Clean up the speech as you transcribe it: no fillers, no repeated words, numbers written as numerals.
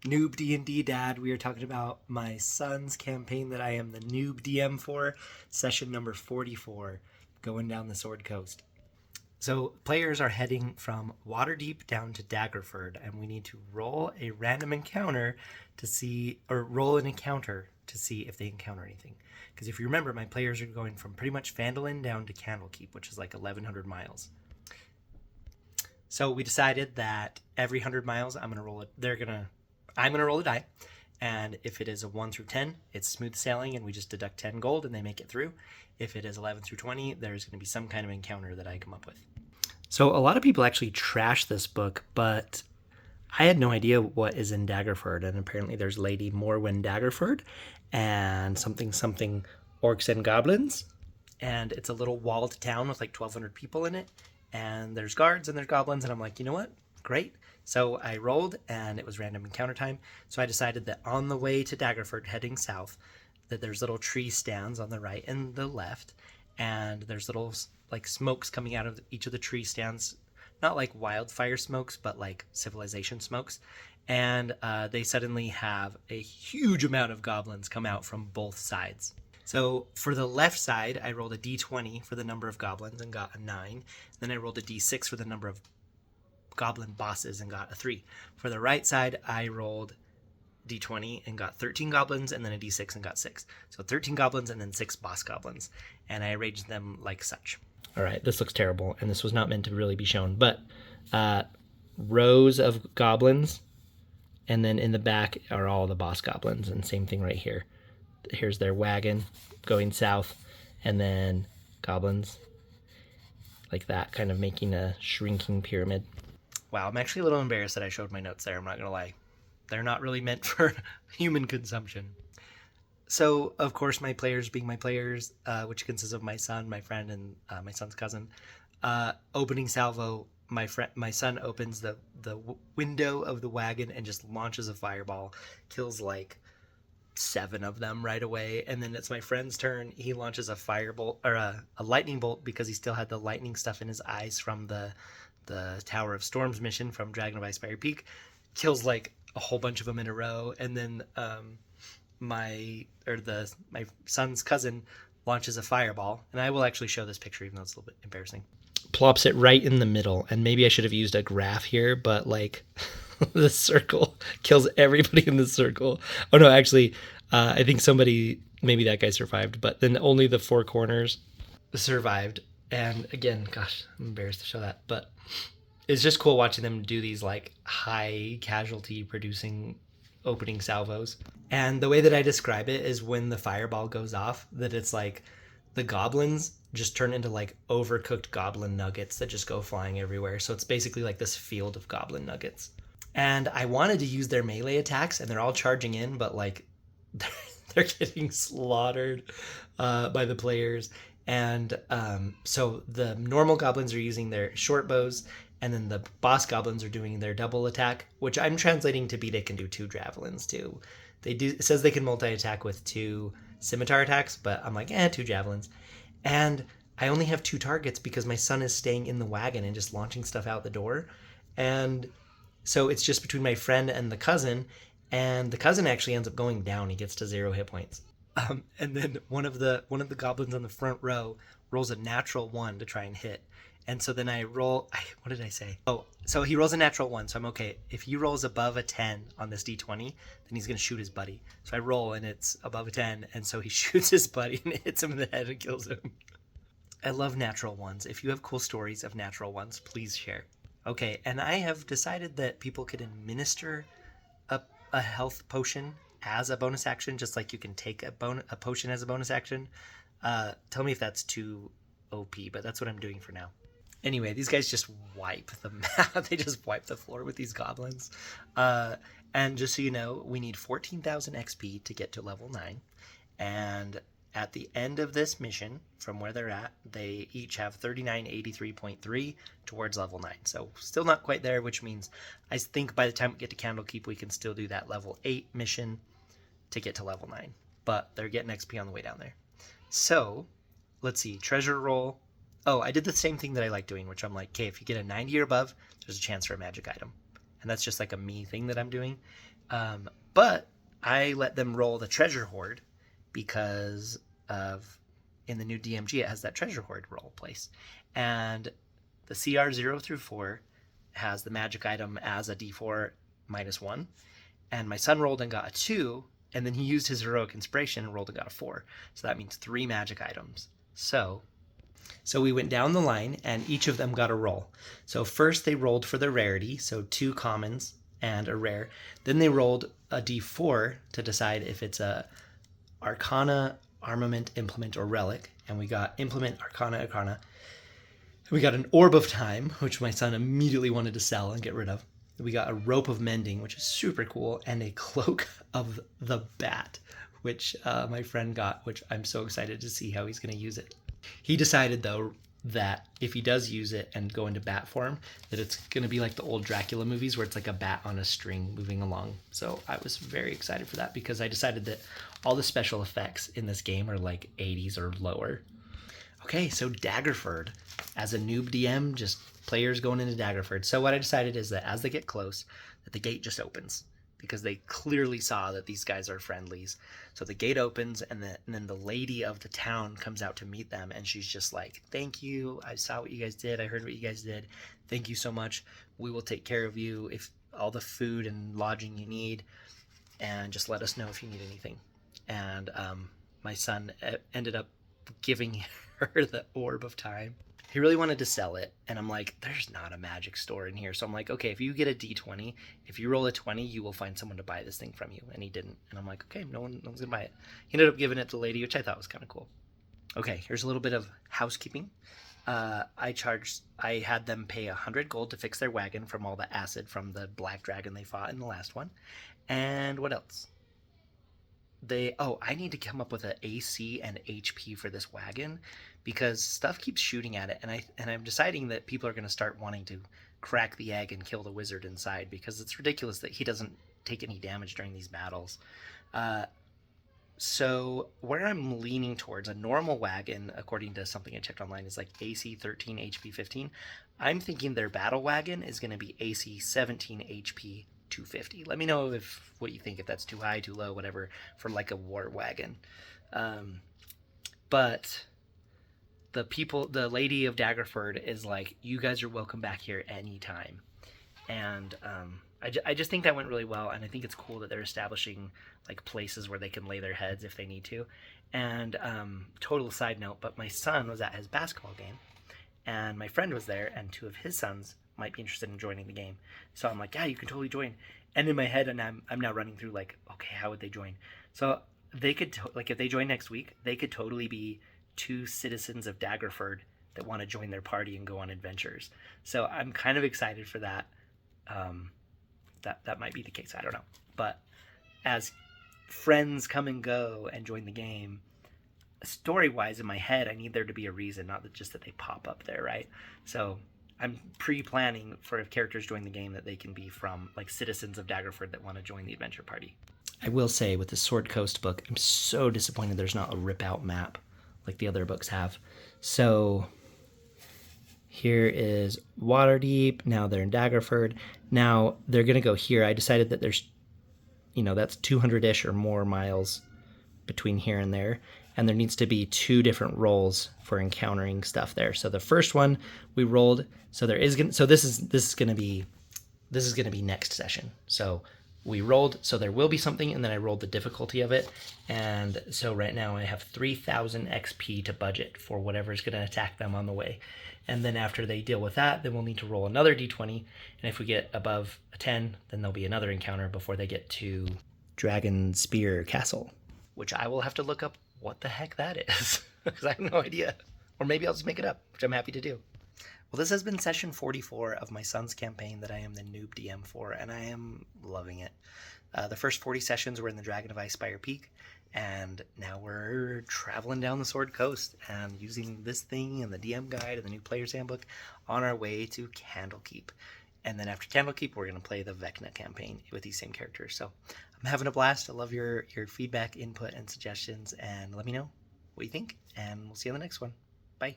Noob D&D Dad. We are talking about my son's campaign that I am the Noob DM for, session number 44, going down the Sword Coast. So players are heading from Waterdeep down to Daggerford, and we need to roll a random encounter to see, or roll an encounter to see if they encounter anything. Because if you remember, my players are going from pretty much Phandalin down to Candlekeep, which is like 1,100 miles. So we decided that every 100 miles, I'm gonna roll a die, and if it is a 1 through 10, it's smooth sailing, and we just deduct 10 gold, and they make it through. If it is 11 through 20, there's going to be some kind of encounter that I come up with. So a lot of people actually trash this book, but I had no idea what is in Daggerford, and apparently there's Lady Morwen Daggerford, and something orcs and goblins, and it's a little walled town with like 1,200 people in it, and there's guards and there's goblins, and I'm like, you know what? Great. So I rolled, and it was random encounter time. So I decided that on the way to Daggerford, heading south, that there's little tree stands on the right and the left, and there's little like smokes coming out of each of the tree stands, not like wildfire smokes, but like civilization smokes. And they suddenly have a huge amount of goblins come out from both sides. So for the left side, I rolled a d20 for the number of goblins and got a 9. Then I rolled a d6 for the number of goblin bosses and got a 3. For the right side, I rolled d20 and got 13 goblins, and then a d6 and got 6. So 13 goblins and then 6 boss goblins, and I arranged them like such. All right, this looks terrible, and this was not meant to really be shown, but rows of goblins, and then in the back are all the boss goblins, and same thing right here. Here's their wagon going south, and then goblins like that, kind of making a shrinking pyramid. Wow, I'm actually a little embarrassed that I showed my notes there, I'm not gonna lie. They're not really meant for human consumption. So, of course, my players being my players, which consists of my son, my friend, and my son's cousin. Opening salvo, my son opens the window of the wagon and just launches a fireball, kills like 7 of them right away, and then it's my friend's turn. He launches a firebolt or a lightning bolt because he still had the lightning stuff in his eyes from the Tower of Storms mission from Dragon of Icespire Peak. Kills like a whole bunch of them in a row, and then my son's cousin launches a fireball, and I will actually show this picture even though it's a little bit embarrassing. Plops it right in the middle, and maybe I should have used a graph here, but like the circle kills everybody in the circle. Oh no, actually, I think maybe that guy survived, but then only the 4 corners survived. And again, gosh, I'm embarrassed to show that, but it's just cool watching them do these like high casualty producing opening salvos. And the way that I describe it is when the fireball goes off, that it's like the goblins just turn into like overcooked goblin nuggets that just go flying everywhere. So it's basically like this field of goblin nuggets. And I wanted to use their melee attacks, and they're all charging in, but like they're getting slaughtered by the players. And so the normal goblins are using their short bows, and then the boss goblins are doing their double attack, which I'm translating to be they can do 2 javelins too. It says they can multi-attack with 2 scimitar attacks, but I'm like, 2 javelins. And I only have 2 targets because my son is staying in the wagon and just launching stuff out the door. And so it's just between my friend and the cousin, and the cousin actually ends up going down. He gets to 0 hit points. And then one of the goblins on the front row rolls a natural 1 to try and hit. And so then I roll, what did I say? Oh, so he rolls a natural 1, so I'm okay. If he rolls above a 10 on this d20, then he's going to shoot his buddy. So I roll, and it's above a 10, and so he shoots his buddy and hits him in the head and kills him. I love natural 1s. If you have cool stories of natural 1s, please share. Okay, and I have decided that people could administer a health potion as a bonus action, just like you can take a potion as a bonus action. Tell me if that's too OP, but that's what I'm doing for now. Anyway, these guys just wipe the map. They just wipe the floor with these goblins. And just so you know, we need 14,000 XP to get to level 9. And at the end of this mission, from where they're at, they each have 3983.3 towards level 9. So still not quite there, which means I think by the time we get to Candlekeep, we can still do that level 8 mission to get to level 9. But they're getting XP on the way down there. So let's see, treasure roll. Oh, I did the same thing that I like doing, which I'm like, okay, if you get a 90 or above, there's a chance for a magic item. and that's just like a me thing that I'm doing. But I let them roll the treasure hoard because of in the new DMG it has that treasure hoard roll place, and the CR 0 through 4 has the magic item as a D4 -1, and my son rolled and got a 2, and then he used his heroic inspiration and rolled and got a 4, so that means 3 magic items. So we went down the line and each of them got a roll. So first they rolled for the rarity, so 2 commons and a rare. Then they rolled a D4 to decide if it's a Arcana, Armament, Implement, or Relic, and we got Implement, Arcana. We got an Orb of Time, which my son immediately wanted to sell and get rid of. We got a Rope of Mending, which is super cool, and a Cloak of the Bat, which my friend got, which I'm so excited to see how he's going to use it. He decided, though, that if he does use it and go into bat form, that it's going to be like the old Dracula movies where it's like a bat on a string moving along. So I was very excited for that because I decided that all the special effects in this game are like 80s or lower. Okay, so Daggerford. As a noob DM, just players going into Daggerford. So what I decided is that as they get close, that the gate just opens because they clearly saw that these guys are friendlies. So the gate opens, and then the lady of the town comes out to meet them, and she's just like, thank you, I saw what you guys did, I heard what you guys did, thank you so much, we will take care of you, if all the food and lodging you need, and just let us know if you need anything. And my son ended up giving her the Orb of Time. He really wanted to sell it, and I'm like, there's not a magic store in here. So I'm like, okay, if you get a D20, if you roll a 20, you will find someone to buy this thing from you. And he didn't. And I'm like, okay, no one's going to buy it. He ended up giving it to the lady, which I thought was kind of cool. Okay, here's a little bit of housekeeping. I had them pay 100 gold to fix their wagon from all the acid from the black dragon they fought in the last one. And what else? I need to come up with an AC and HP for this wagon because stuff keeps shooting at it, and I'm deciding that people are going to start wanting to crack the egg and kill the wizard inside because it's ridiculous that he doesn't take any damage during these battles. So where I'm leaning towards, a normal wagon, according to something I checked online, is like AC 13, HP 15. I'm thinking their battle wagon is going to be AC 17, HP 250. Let me know what you think, if that's too high, too low, whatever, for like a war wagon. But the lady of Daggerford is like, you guys are welcome back here anytime. And I just think that went really well, and I think it's cool that they're establishing like places where they can lay their heads if they need to. And total side note, but my son was at his basketball game, and my friend was there, and 2 of his sons might be interested in joining the game. So I'm like, yeah, you can totally join. And in my head, and I'm now running through like, okay, how would they join? So they could like, if they join next week, they could totally be 2 citizens of Daggerford that want to join their party and go on adventures. So I'm kind of excited for that. That might be the case. I don't know. But as friends come and go and join the game, story-wise in my head, I need there to be a reason, not just that they pop up there, right? So I'm pre-planning for if characters join the game that they can be from like citizens of Daggerford that want to join the adventure party. I will say with the Sword Coast book, I'm so disappointed there's not a rip-out map like the other books have. So here is Waterdeep. Now they're in Daggerford. Now they're going to go here. I decided that there's, that's 200-ish or more miles between here and there. And there needs to be 2 different rolls for encountering stuff there. So the first one we rolled, so this is going to be next session. So we rolled, so there will be something, and then I rolled the difficulty of it. And so right now I have 3,000 XP to budget for whatever's going to attack them on the way. And then after they deal with that, then we'll need to roll another D20. And if we get above a 10, then there'll be another encounter before they get to Dragon Spear Castle, which I will have to look up what the heck that is, because I have no idea. Or maybe I'll just make it up, which I'm happy to do. Well, this has been session 44 of my son's campaign that I am the Noob DM for, and I am loving it. The first 40 sessions were in the Dragon of Icespire Peak, and now we're traveling down the Sword Coast and using this thing and the DM guide and the new player's handbook on our way to Candlekeep. And then after Candlekeep, we're going to play the Vecna campaign with these same characters. So I'm having a blast. I love your feedback, input, and suggestions, and let me know what you think, and we'll see you on the next one. Bye.